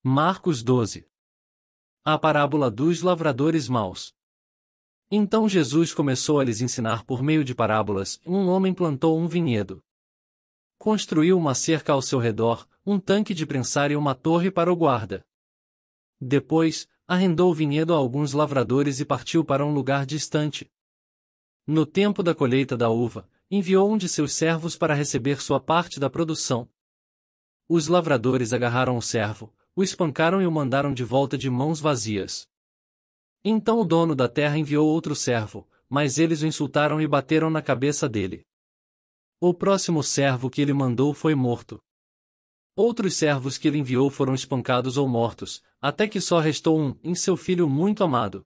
Marcos 12. A parábola dos lavradores maus. Então Jesus começou a lhes ensinar por meio de parábolas. Um homem plantou um vinhedo. Construiu uma cerca ao seu redor, um tanque de prensar e uma torre para o guarda. Depois, arrendou o vinhedo a alguns lavradores e partiu para um lugar distante. No tempo da colheita da uva, enviou um de seus servos para receber sua parte da produção. Os lavradores agarraram o servo, o espancaram e o mandaram de volta de mãos vazias. Então o dono da terra enviou outro servo, mas eles o insultaram e bateram na cabeça dele. O próximo servo que ele mandou foi morto. Outros servos que ele enviou foram espancados ou mortos, até que só restou um, em seu filho muito amado.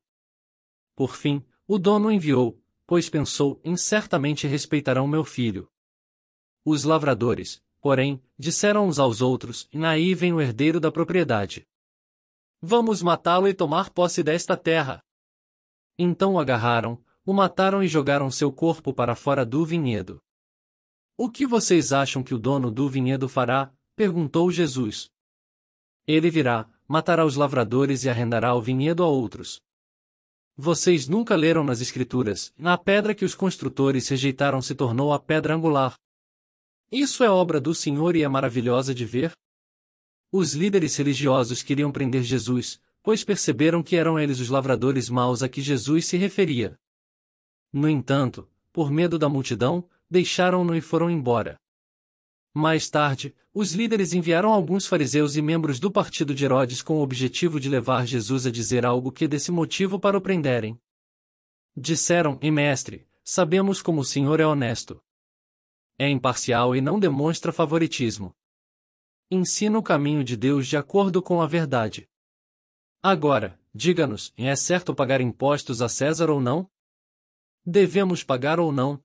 Por fim, o dono o enviou, pois pensou, certamente respeitarão meu filho. Os lavradores, porém, disseram uns aos outros, aí vem o herdeiro da propriedade. Vamos matá-lo e tomar posse desta terra. Então o agarraram, o mataram e jogaram seu corpo para fora do vinhedo. O que vocês acham que o dono do vinhedo fará? Perguntou Jesus. Ele virá, matará os lavradores e arrendará o vinhedo a outros. Vocês nunca leram nas Escrituras, a pedra que os construtores rejeitaram se tornou a pedra angular. Isso é obra do Senhor e é maravilhosa de ver? Os líderes religiosos queriam prender Jesus, pois perceberam que eram eles os lavradores maus a que Jesus se referia. No entanto, por medo da multidão, deixaram-no e foram embora. Mais tarde, os líderes enviaram alguns fariseus e membros do partido de Herodes com o objetivo de levar Jesus a dizer algo que desse motivo para o prenderem. Disseram, mestre, sabemos como o Senhor é honesto. É imparcial e não demonstra favoritismo. Ensina o caminho de Deus de acordo com a verdade. Agora, diga-nos, é certo pagar impostos a César ou não? Devemos pagar ou não?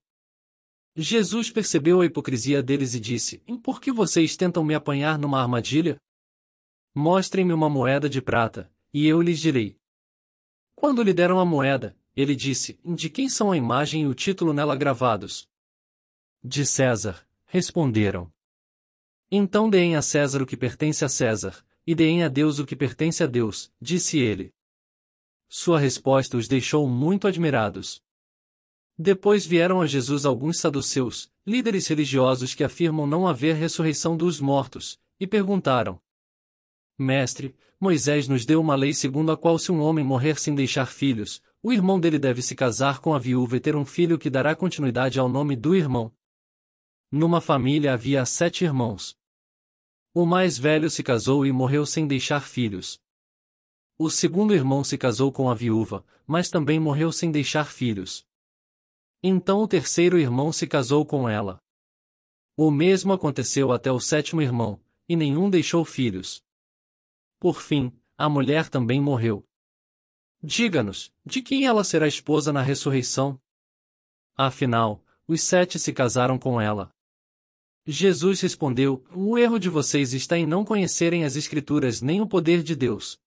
Jesus percebeu a hipocrisia deles e disse, por que vocês tentam me apanhar numa armadilha? Mostrem-me uma moeda de prata, e eu lhes direi. Quando lhe deram a moeda, ele disse, de quem são a imagem e o título nela gravados? De César, responderam. Então deem a César o que pertence a César, e deem a Deus o que pertence a Deus, disse ele. Sua resposta os deixou muito admirados. Depois vieram a Jesus alguns saduceus, líderes religiosos que afirmam não haver ressurreição dos mortos, e perguntaram. Mestre, Moisés nos deu uma lei segundo a qual se um homem morrer sem deixar filhos, o irmão dele deve se casar com a viúva e ter um filho que dará continuidade ao nome do irmão. Numa família havia 7 irmãos. O mais velho se casou e morreu sem deixar filhos. O segundo irmão se casou com a viúva, mas também morreu sem deixar filhos. Então o terceiro irmão se casou com ela. O mesmo aconteceu até o 7º irmão, e nenhum deixou filhos. Por fim, a mulher também morreu. Diga-nos, de quem ela será esposa na ressurreição? Afinal, os 7 se casaram com ela. Jesus respondeu, o erro de vocês está em não conhecerem as Escrituras nem o poder de Deus.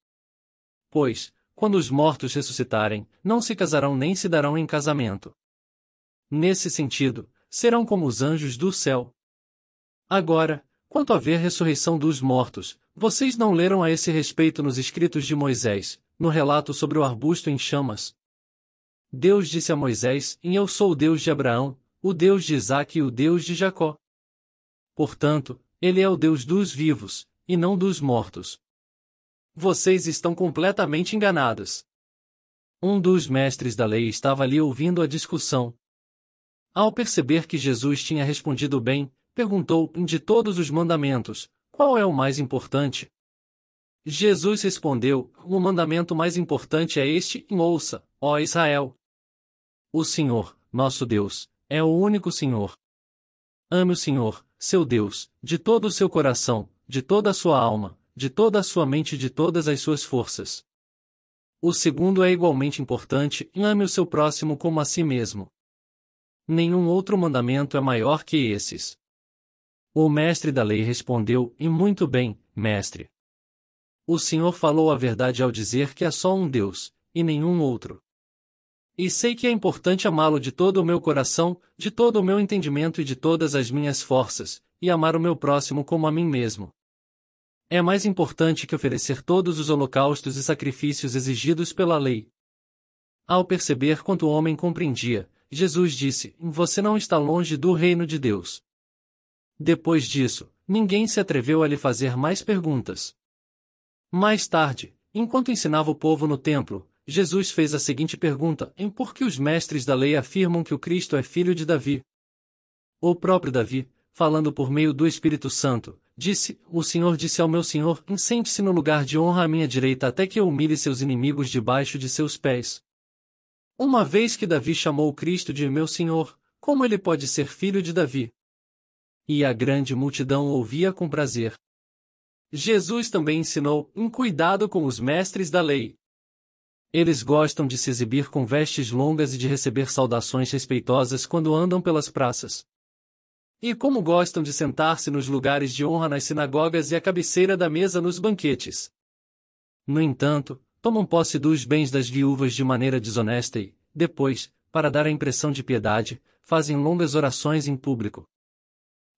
Pois, quando os mortos ressuscitarem, não se casarão nem se darão em casamento. Nesse sentido, serão como os anjos do céu. Agora, quanto a ver ressurreição dos mortos, vocês não leram a esse respeito nos escritos de Moisés, no relato sobre o arbusto em chamas? Deus disse a Moisés, eu sou o Deus de Abraão, o Deus de Isaque e o Deus de Jacó. Portanto, ele é o Deus dos vivos, e não dos mortos. Vocês estão completamente enganados. Um dos mestres da lei estava ali ouvindo a discussão. Ao perceber que Jesus tinha respondido bem, perguntou, de todos os mandamentos, qual é o mais importante? Jesus respondeu, o mandamento mais importante é este, ouça, ó Israel. O Senhor, nosso Deus, é o único Senhor. Ame o Senhor, seu Deus, de todo o seu coração, de toda a sua alma, de toda a sua mente e de todas as suas forças. O segundo é igualmente importante, ame o seu próximo como a si mesmo. Nenhum outro mandamento é maior que esses. O mestre da lei respondeu, muito bem, mestre. O Senhor falou a verdade ao dizer que há só um Deus, e nenhum outro. E sei que é importante amá-lo de todo o meu coração, de todo o meu entendimento e de todas as minhas forças, e amar o meu próximo como a mim mesmo. É mais importante que oferecer todos os holocaustos e sacrifícios exigidos pela lei. Ao perceber quanto o homem compreendia, Jesus disse: Você não está longe do reino de Deus. Depois disso, ninguém se atreveu a lhe fazer mais perguntas. Mais tarde, enquanto ensinava o povo no templo, Jesus fez a seguinte pergunta: Por que os mestres da lei afirmam que o Cristo é filho de Davi? O próprio Davi, falando por meio do Espírito Santo, disse: O Senhor disse ao meu Senhor: Sente-se no lugar de honra à minha direita até que eu humilhe seus inimigos debaixo de seus pés. Uma vez que Davi chamou o Cristo de meu Senhor, como ele pode ser filho de Davi? E a grande multidão ouvia com prazer. Jesus também ensinou: Cuidado com os mestres da lei. Eles gostam de se exibir com vestes longas e de receber saudações respeitosas quando andam pelas praças. E como gostam de sentar-se nos lugares de honra nas sinagogas e à cabeceira da mesa nos banquetes. No entanto, tomam posse dos bens das viúvas de maneira desonesta e, depois, para dar a impressão de piedade, fazem longas orações em público.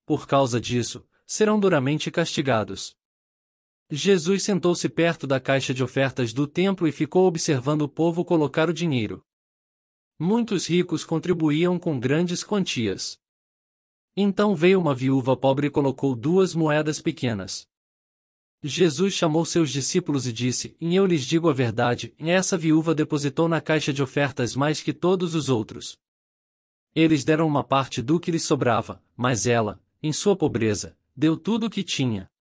Por causa disso, serão duramente castigados. Jesus sentou-se perto da caixa de ofertas do templo e ficou observando o povo colocar o dinheiro. Muitos ricos contribuíam com grandes quantias. Então veio uma viúva pobre e colocou 2 moedas pequenas. Jesus chamou seus discípulos e disse: Eu lhes digo a verdade, essa viúva depositou na caixa de ofertas mais que todos os outros. Eles deram uma parte do que lhes sobrava, mas ela, em sua pobreza, deu tudo o que tinha.